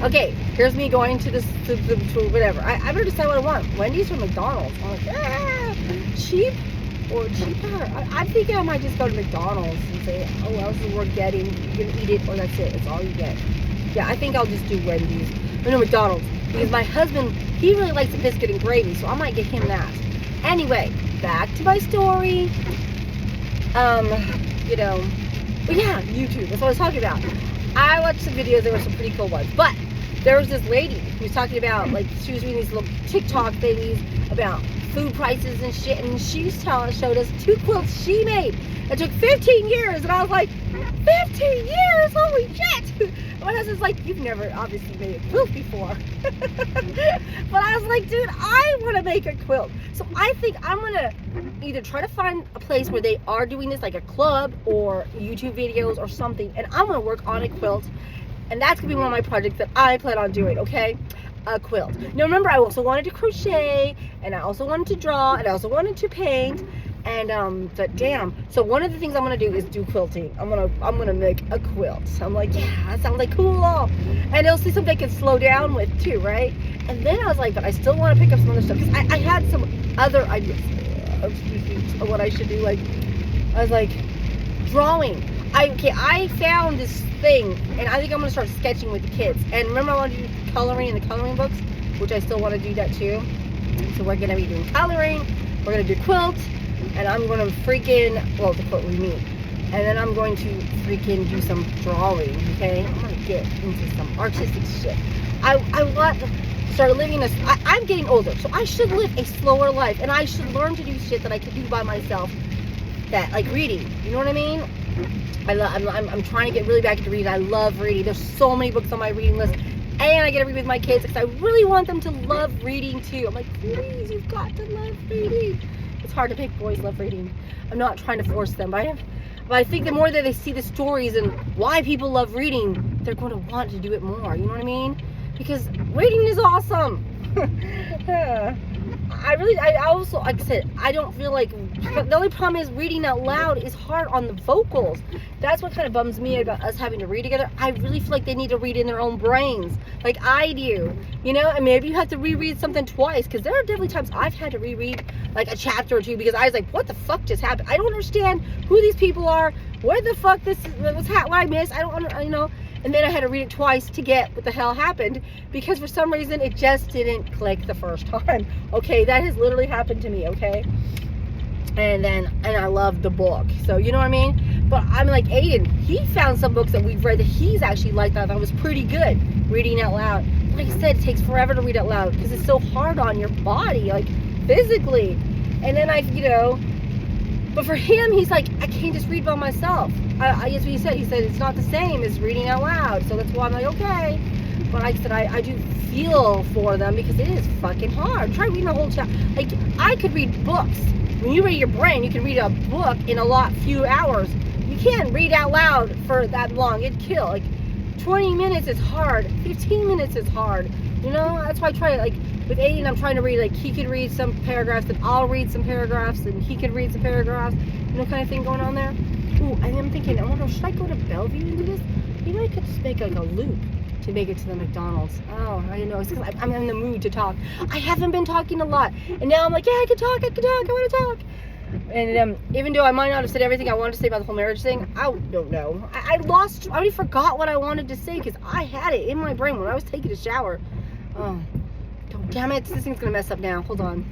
Okay, here's me going to this, to whatever. I better decide what I want. Wendy's or McDonald's? I'm like, cheap or cheaper? I'm thinking I might just go to McDonald's and say, oh, well, this is what we're getting. You're gonna eat it, or that's it. That's all you get. Yeah, I think I'll just do Wendy's. No, McDonald's. Because my husband, he really likes the biscuit and gravy, so I might get him that. Anyway, back to my story. You know, but yeah, YouTube. That's what I was talking about. I watched some videos. There were some pretty cool ones, but there was this lady who was talking about, like, she was reading these little TikTok thingies about food prices and shit, and she showed us 2 quilts she made. It took 15 years, and I was like, 15 years? Holy shit! My husband's like, you've never obviously made a quilt before. But I was like, dude, I want to make a quilt. So I think I'm going to either try to find a place where they are doing this, like a club or YouTube videos or something, and I'm going to work on a quilt. And that's going to be one of my projects that I plan on doing, okay? A quilt. Now remember, I also wanted to crochet, and I also wanted to draw, and I also wanted to paint. And but damn, so one of the things I'm gonna do is do quilting. I'm gonna make a quilt. So I'm like, yeah, that sounds like cool. And it'll see something I can slow down with too, right? And then I was like, but I still want to pick up some other stuff, because I had some other ideas of what I should do. Like, I was like, drawing. I found this thing, and I think I'm gonna start sketching with the kids. And remember, I wanted to do coloring in the coloring books, which I still want to do that too. So we're gonna be doing coloring. We're gonna do quilt. And I'm going to freaking, well, the quilt we meet. And then I'm going to freaking do some drawing, okay? I'm going to get into some artistic shit. I want to start living this. I'm getting older, so I should live a slower life. And I should learn to do shit that I could do by myself. That, like reading, you know what I mean? I'm trying to get really back into reading. I love reading. There's so many books on my reading list. And I get to read with my kids because I really want them to love reading too. I'm like, please, you've got to love reading. It's hard to make boys love reading. I'm not trying to force them, but I think the more that they see the stories and why people love reading, they're going to want to do it more. You know what I mean? Because reading is awesome. I also, like I said, I don't feel like, the only problem is reading out loud is hard on the vocals. That's what kind of bums me about us having to read together. I really feel like they need to read in their own brains, like I do, you know. And maybe you have to reread something twice, because there are definitely times I've had to reread like a chapter or two, because I was like, what the fuck just happened? I don't understand who these people are, where the fuck what I missed, I don't, you know. And then I had to read it twice to get what the hell happened, because for some reason it just didn't click the first time. Okay, that has literally happened to me, okay? And I love the book. So, you know what I mean? But I'm like, Aiden, he found some books that we've read that he's actually liked, that I thought was pretty good, reading out loud. Like I said, it takes forever to read out loud because it's so hard on your body, like physically. And then but for him, he's like, I can't just read by myself. That's what he said. He said it's not the same as reading out loud. So that's why I'm like, okay. But like I said, I do feel for them, because it is fucking hard. Try reading a whole chapter. Like, I could read books. When you read your brain, you can read a book in a few hours. You can't read out loud for that long. It'd kill. Like, 20 minutes is hard. 15 minutes is hard. You know, that's why I try, like, with Aiden, I'm trying to read, like, he could read some paragraphs, and I'll read some paragraphs, and he could read some paragraphs. You know, kind of thing going on there. Ooh, and I'm thinking, I wonder, should I go to Bellevue and do this? Maybe I could just make, like, a loop to make it to the McDonald's. Oh, I didn't know. It's because I'm in the mood to talk. I haven't been talking a lot. And now I'm like, yeah, I can talk, I want to talk. And even though I might not have said everything I wanted to say about the whole marriage thing, I don't know. I already forgot what I wanted to say, because I had it in my brain when I was taking a shower. Oh, damn it. This thing's going to mess up now. Hold on.